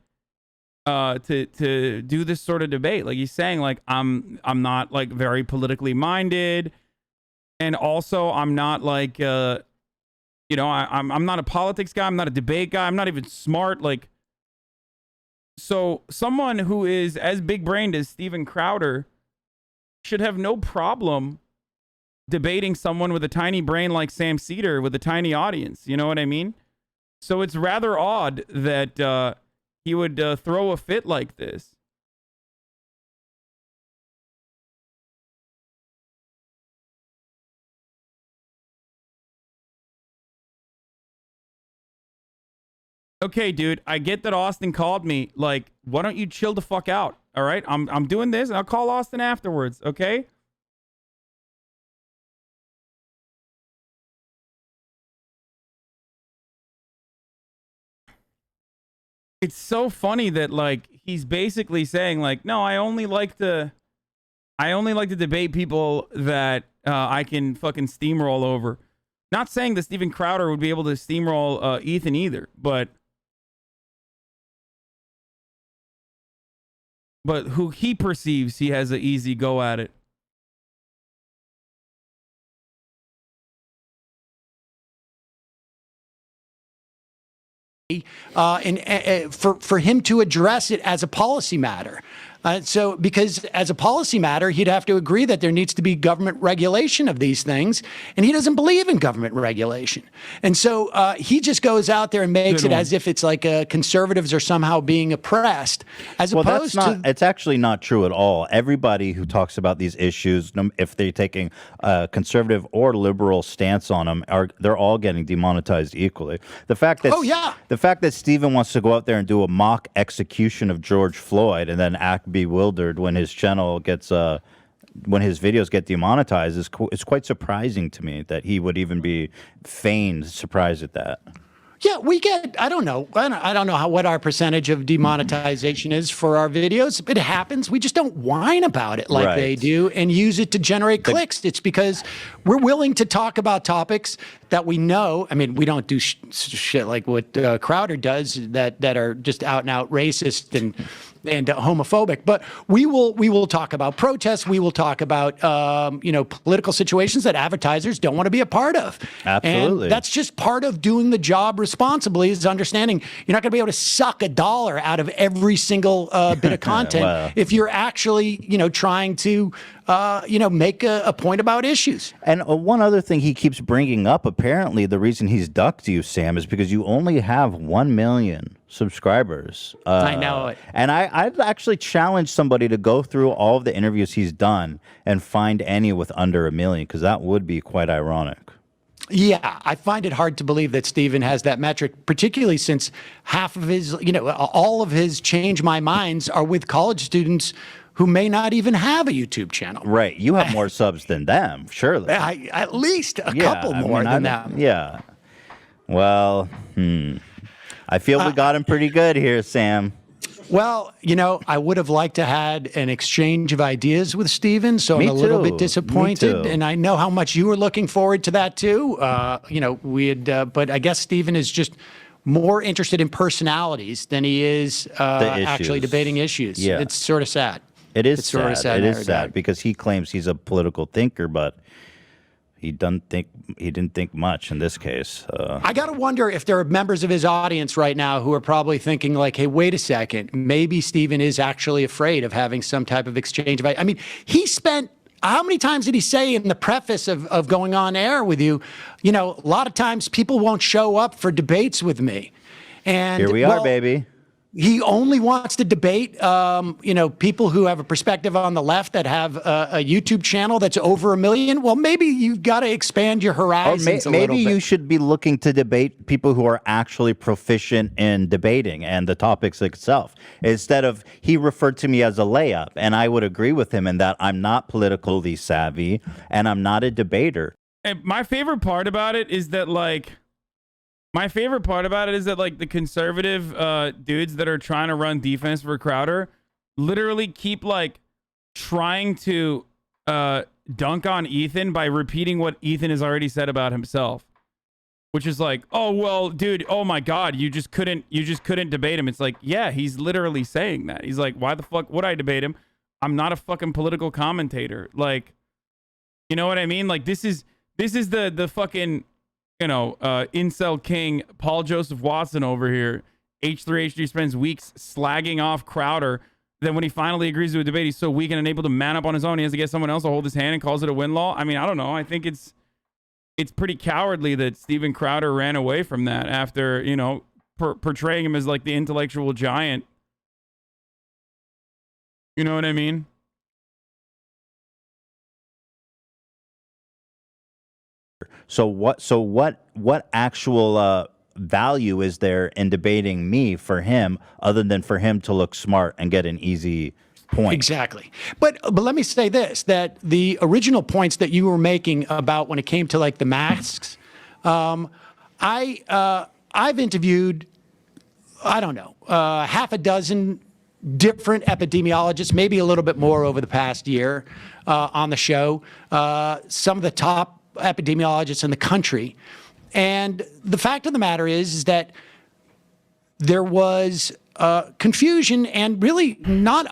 to do this sort of debate. He's saying I'm not very politically minded, and also I'm not I'm not a politics guy, I'm not a debate guy, I'm not even smart. So someone who is as big-brained as Steven Crowder should have no problem debating someone with a tiny brain like Sam Seder with a tiny audience. You know what I mean? So it's rather odd that he would throw a fit like this. Okay, dude, I get that Austin called me. Like, why don't you chill the fuck out? All right, I'm doing this, and I'll call Austin afterwards. Okay. It's so funny that like he's basically saying like, no, I only like to debate people that I can fucking steamroll over. Not saying that Steven Crowder would be able to steamroll Ethan either, but who he perceives he has an easy go at it. For him to address it as a policy matter. So because as a policy matter, he'd have to agree that there needs to be government regulation of these things. And he doesn't believe in government regulation. And so he just goes out there and makes it as if it's like conservatives are somehow being oppressed, as opposed to... It's actually not true at all. Everybody who talks about these issues, if they're taking a conservative or liberal stance on them, they're all getting demonetized equally. The fact that the fact that Steven wants to go out there and do a mock execution of George Floyd and then act bewildered when his channel gets when his videos get demonetized is quite surprising to me that he would even be feigned surprised at that. Yeah, we get, I don't know what our percentage of demonetization is for our videos. It happens. We just don't whine about it like they do and use it to generate clicks. It's because we're willing to talk about topics that we know. I mean, we don't do shit like what Crowder does that are just out and out racist and homophobic, but we will talk about protests. We will talk about political situations that advertisers don't want to be a part of. Absolutely, and that's just part of doing the job responsibly. Is understanding you're not going to be able to suck a dollar out of every single bit of content if you're actually trying to make a point about issues. And one other thing he keeps bringing up, apparently the reason he's ducked you, Sam, is because you only have 1 million subscribers. I know it. And I'd actually challenge somebody to go through all of the interviews he's done and find any with under 1 million, because that would be quite ironic. Yeah, I find it hard to believe that Steven has that metric, particularly since half of his, all of his Change My Minds are with college students who may not even have a YouTube channel. Right. You have more subs than them, surely. At least a couple more than them. Yeah. Well, I feel we got him pretty good here, Sam. Well, I would have liked to had an exchange of ideas with Steven, so I'm a little bit disappointed. And I know how much you were looking forward to that too. But I guess Steven is just more interested in personalities than he is actually debating issues. Yeah. It's sort of sad. It is sad. It is sad because he claims he's a political thinker, but he didn't think much in this case. I got to wonder if there are members of his audience right now who are probably thinking like, hey, wait a second, maybe Steven is actually afraid of having some type of exchange. I mean, he spent, how many times did he say in the preface of going on air with you, a lot of times people won't show up for debates with me. And here we are, baby. He only wants to debate, people who have a perspective on the left that have a YouTube channel that's over 1 million. Well, maybe you've got to expand your horizons a little bit. Maybe you should be looking to debate people who are actually proficient in debating and the topics itself. Instead of, he referred to me as a layup, and I would agree with him in that I'm not politically savvy and I'm not a debater. And my favorite part about it is that, the conservative dudes that are trying to run defense for Crowder literally keep trying to dunk on Ethan by repeating what Ethan has already said about himself, which is like, oh well, dude, oh my God, you just couldn't debate him. It's like, yeah, he's literally saying that. He's like, why the fuck would I debate him? I'm not a fucking political commentator. Like, you know what I mean? Like, this is the fucking incel king Paul Joseph Watson over here H3H3 spends weeks slagging off Crowder. Then when he finally agrees to a debate, he's so weak and unable to man up on his own. He has to get someone else to hold his hand and calls it a win-law. I mean, I don't know. I think it's pretty cowardly that Steven Crowder ran away from that after, you know, portraying him as like the intellectual giant. You know what I mean? So what actual value is there in debating me for him, other than for him to look smart and get an easy point? Exactly. But let me say this, that the original points that you were making about when it came to like the masks, I've interviewed, I don't know, half a dozen different epidemiologists, maybe a little bit more over the past year on the show, some of the top epidemiologists in the country. And the fact of the matter is that there was confusion and really not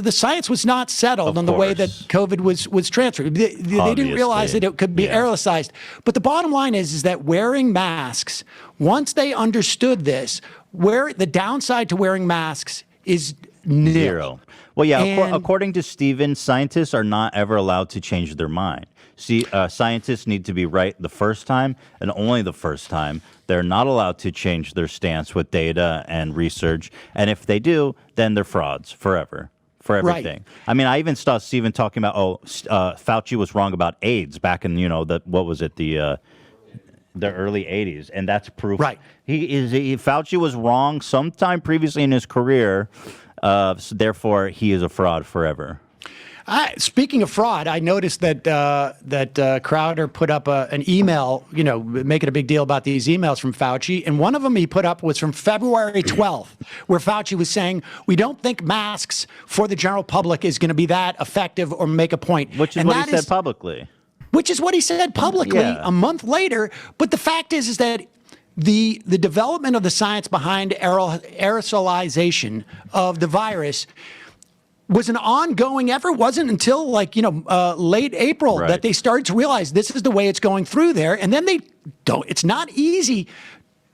the science was not settled on the way that COVID was transferred. They didn't realize that it could be aerosolized. But the bottom line is that wearing masks, once they understood this, where the downside to wearing masks is nil. Zero. Well, yeah, according to Steven, scientists are not ever allowed to change their mind. See, scientists need to be right the first time and only the first time. They're not allowed to change their stance with data and research. And if they do, then they're frauds forever, for everything. Right. I mean, I even saw Steven talking about, Fauci was wrong about AIDS back in, what was it, the early 80s. And that's proof. Right. Fauci was wrong sometime previously in his career. So therefore, he is a fraud forever. Speaking of fraud, I noticed that Crowder put up an email, making a big deal about these emails from Fauci. And one of them he put up was from February 12th, where Fauci was saying, we don't think masks for the general public is going to be that effective or make a point. Which is what he said publicly. Which is what he said publicly a month later. But the fact is that the development of the science behind aerosolization of the virus was an ongoing effort. It wasn't until late April that they started to realize this is the way it's going through there. And then it's not easy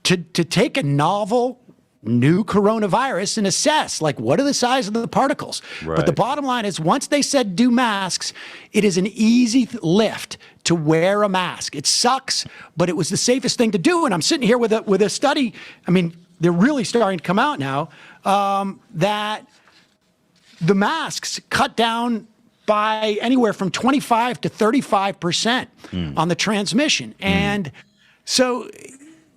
to take a novel new coronavirus and assess what are the size of the particles. Right. But the bottom line is once they said do masks, it is an easy lift to wear a mask. It sucks, but it was the safest thing to do. And I'm sitting here with a study. I mean, they're really starting to come out now that the masks cut down by anywhere from 25 to 35% on the transmission. And so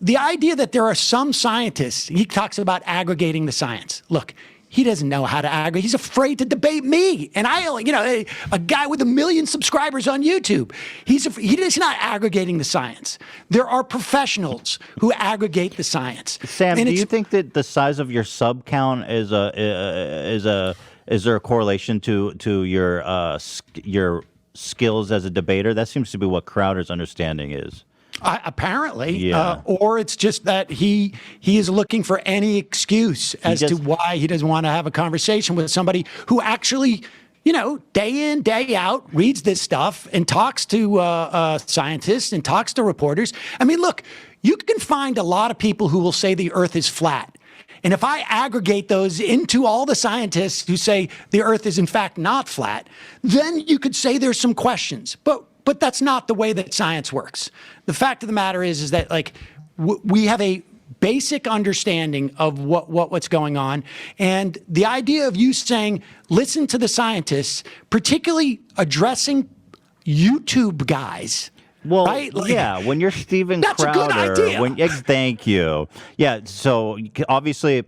the idea that there are some scientists, he talks about aggregating the science. Look, he doesn't know how to aggregate. He's afraid to debate me. And a guy with 1 million subscribers on YouTube, he's not aggregating the science. There are professionals who aggregate the science. Sam, do you think that the size of your sub count is there a correlation to your skills as a debater? That seems to be what Crowder's understanding is. Apparently, or it's just that he is looking for any excuse as to why he doesn't want to have a conversation with somebody who actually, day in, day out, reads this stuff and talks to scientists and talks to reporters. I mean, look, you can find a lot of people who will say the Earth is flat. And if I aggregate those into all the scientists who say the Earth is in fact not flat, then you could say there's some questions. But that's not the way that science works. The fact of the matter is that we have a basic understanding of what's going on. And the idea of you saying, listen to the scientists, particularly addressing YouTube guys. Well, right? When you're Steven Crowder. That's a good idea. Thank you. Yeah, so obviously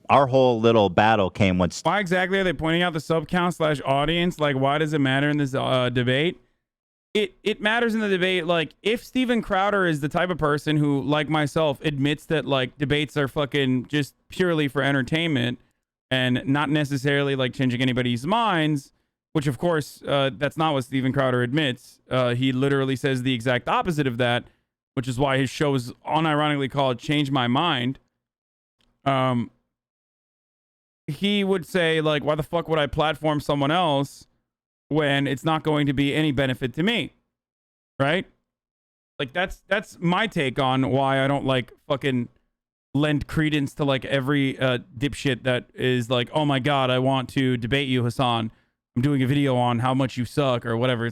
our whole little battle came when... Why exactly are they pointing out the sub count / audience? Why does it matter in this debate? It matters in the debate. If Steven Crowder is the type of person who, like myself, admits that debates are fucking just purely for entertainment and not necessarily changing anybody's minds, which of course that's not what Steven Crowder admits. He literally says the exact opposite of that, which is why his show is unironically called Change My Mind. He would say why the fuck would I platform someone else when it's not going to be any benefit to me, right? That's my take on why I don't fucking lend credence to like every dipshit that is like, oh my god, I want to debate you, Hassan. I'm doing a video on how much you suck or whatever. It's